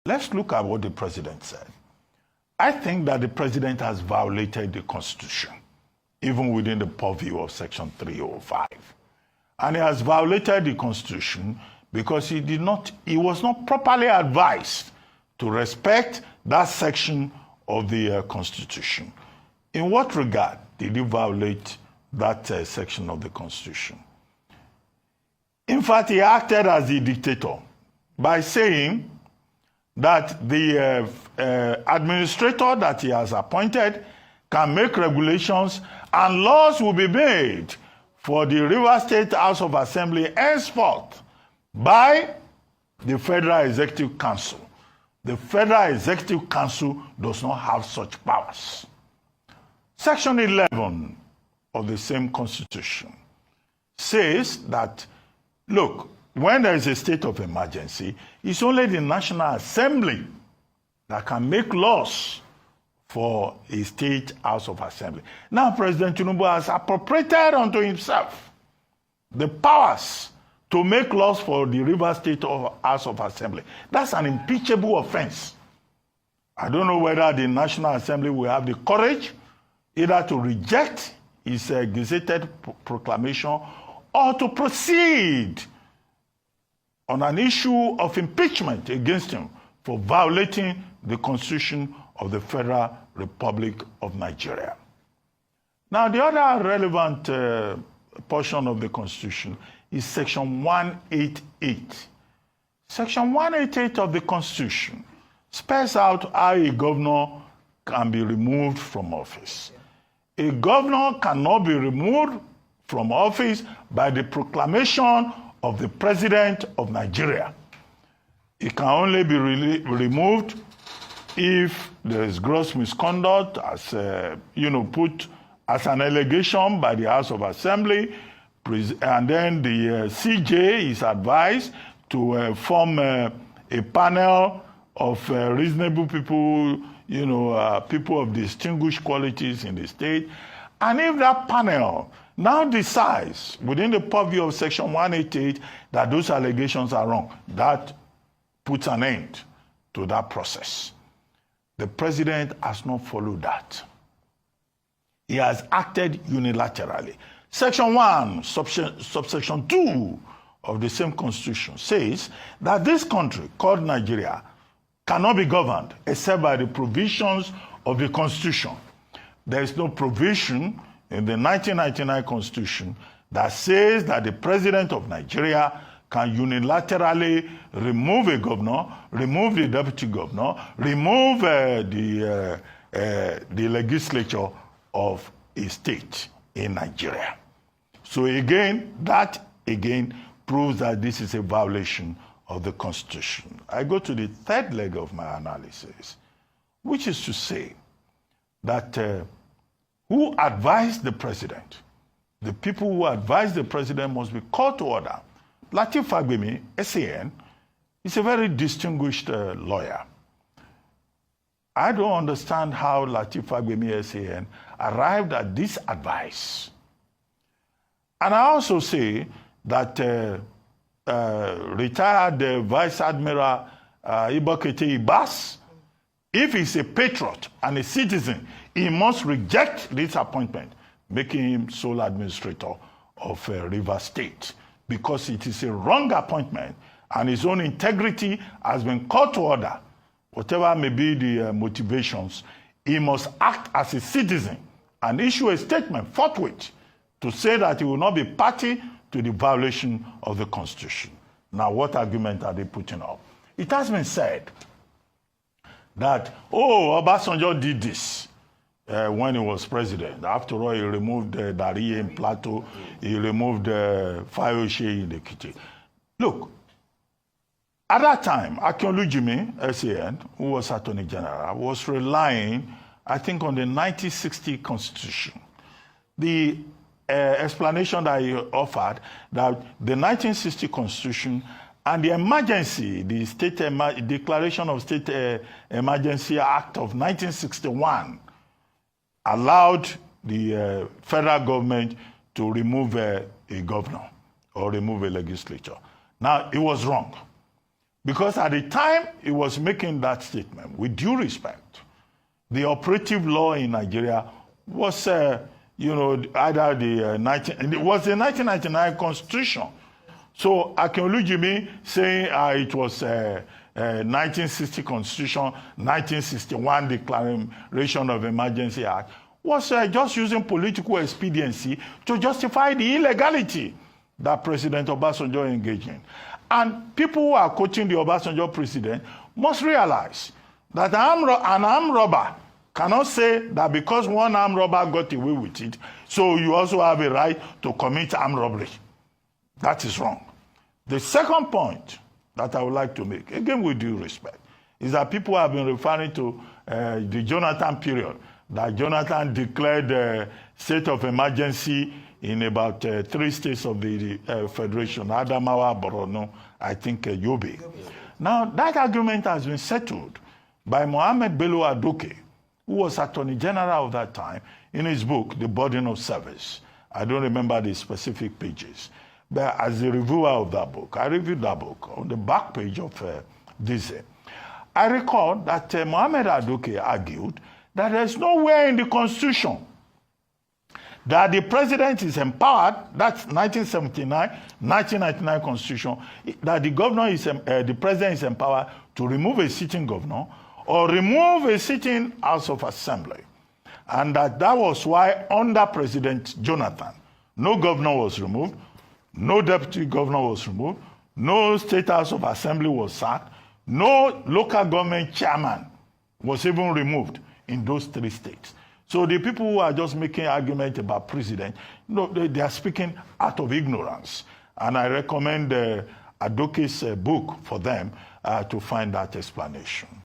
Let's look at what the president said. I think that the president has violated the Constitution, even within the purview of Section 305. And he has violated the Constitution because he was not properly advised to respect that section of the Constitution. In what regard did he violate that section of the Constitution? In fact, he acted as the dictator by saying that the administrator that he has appointed can make regulations and laws will be made for the Rivers State House of Assembly henceforth by the Federal Executive Council. The Federal Executive Council does not have such powers. Section 11 of the same Constitution says that, look, when there is a state of emergency, it's only the National Assembly that can make laws for a state House of Assembly. Now, President Tinubu has appropriated unto himself the powers to make laws for the Rivers State House of Assembly. That's an impeachable offense. I don't know whether the National Assembly will have the courage either to reject his gazetted proclamation or to proceed on an issue of impeachment against him for violating the Constitution of the Federal Republic of Nigeria. Now, the other relevant portion of the Constitution is Section 188. Section 188 of the Constitution spells out how a governor can be removed from office. A governor cannot be removed from office by the proclamation of the President of Nigeria. It can only be removed if there is gross misconduct, as put as an allegation by the House of Assembly, and then the CJ is advised to form a panel of reasonable people, people of distinguished qualities in the state. And if that panel now decides, within the purview of Section 188, that those allegations are wrong, that puts an end to that process. The president has not followed that. He has acted unilaterally. Section 1, subsection 2 of the same Constitution says that this country, called Nigeria, cannot be governed except by the provisions of the Constitution. There is no provision in the 1999 Constitution that says that the President of Nigeria can unilaterally remove a governor, remove the deputy governor, remove the legislature of a state in Nigeria. So that proves that this is a violation of the Constitution. I go to the third leg of my analysis, which is to say that who advised the president? The people who advise the president must be called to order. Lateef Fagbemi, SAN, is a very distinguished lawyer. I don't understand how Lateef Fagbemi, SAN, arrived at this advice. And I also say that retired Vice Admiral Ibokete Ibas, if he's a patriot and a citizen, he must reject this appointment, making him sole administrator of Rivers State, because it is a wrong appointment and his own integrity has been called to order. Whatever may be the motivations, he must act as a citizen and issue a statement forthwith to say that he will not be party to the violation of the Constitution. Now, what argument are they putting up? It has been said that, Obasanjo did this when he was president. After all, he removed Dariye in Plateau, he removed Fayose in Ekiti. Look, at that time, Akinolu Jimi, SAN, who was Attorney General, was relying, I think, on the 1960 Constitution. The explanation that he offered, that the 1960 Constitution and the emergency, the Declaration of State Emergency Act of 1961, allowed the federal government to remove a governor or remove a legislature. Now, it was wrong. Because at the time he was making that statement, with due respect, the operative law in Nigeria was, either the 1999 Constitution. So Akinolujimi saying it was 1960 Constitution, 1961 Declaration of Emergency Act, was just using political expediency to justify the illegality that President Obasanjo engaged in. And people who are quoting the Obasanjo president must realize that an armed robber cannot say that because one armed robber got away with it, so you also have a right to commit armed robbery. That is wrong. The second point that I would like to make, again with due respect, is that people have been referring to the Jonathan period, that Jonathan declared a state of emergency in about 3 states of the Federation, Adamawa, Borno, I think Yobe. Now, that argument has been settled by Mohammed Bello Adoke, who was Attorney General of that time, in his book, The Burden of Service. I don't remember the specific pages. But as a reviewer of that book, I reviewed that book on the back page of this. I recall that Mohammed Adoke argued that there's nowhere in the Constitution that the president is empowered, that's 1979, 1999 Constitution, that the president is empowered to remove a sitting governor or remove a sitting House of Assembly. And that was why under President Jonathan, no governor was removed, no deputy governor was removed, no state House of Assembly was sacked, no local government chairman was even removed in those 3 states. So the people who are just making argument about president, they are speaking out of ignorance. And I recommend Adoke's book for them to find that explanation.